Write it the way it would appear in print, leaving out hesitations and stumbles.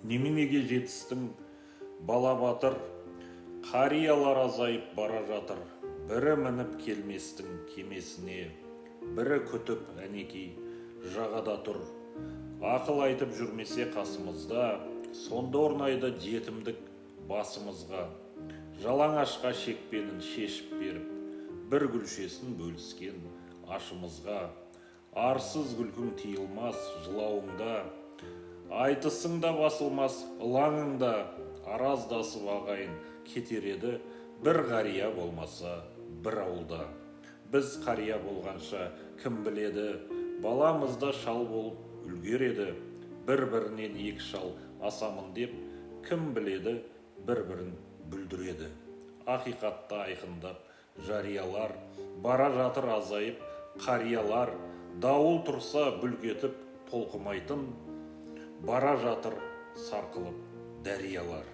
Неменеге жетістің, бала батыр, қариялар азайып бара жатыр. Бірі мініп келместің кемесіне, бірі күтіп әнекей жағада тұр. Ақыл айтып жүрмесе қасымызда, сонда орнайды жетімдік басымызға. Жалаңашқа шекпенін шешіп беріп, бір гүлшесін бөліскен ашымызға. Арсыз күлкің тиылмас жылауыңда, айтысың да басылмас ылаңыңда. Араздасып ағайын кетер еді, бір қария болмаса бір ауылда. Біз қария болғанша кім біледі, баламызда шал болып үлгереді. Бір-бірінен екі шал асамын деп, кім біледі, бір-бірін бүлдіреді. Ақиқатты айқындап жариялар, бара жатыр азайып қариялар. Дауыл тұрса бүлк етіп толқымайтын, бара жатыр сарқылып дариялар.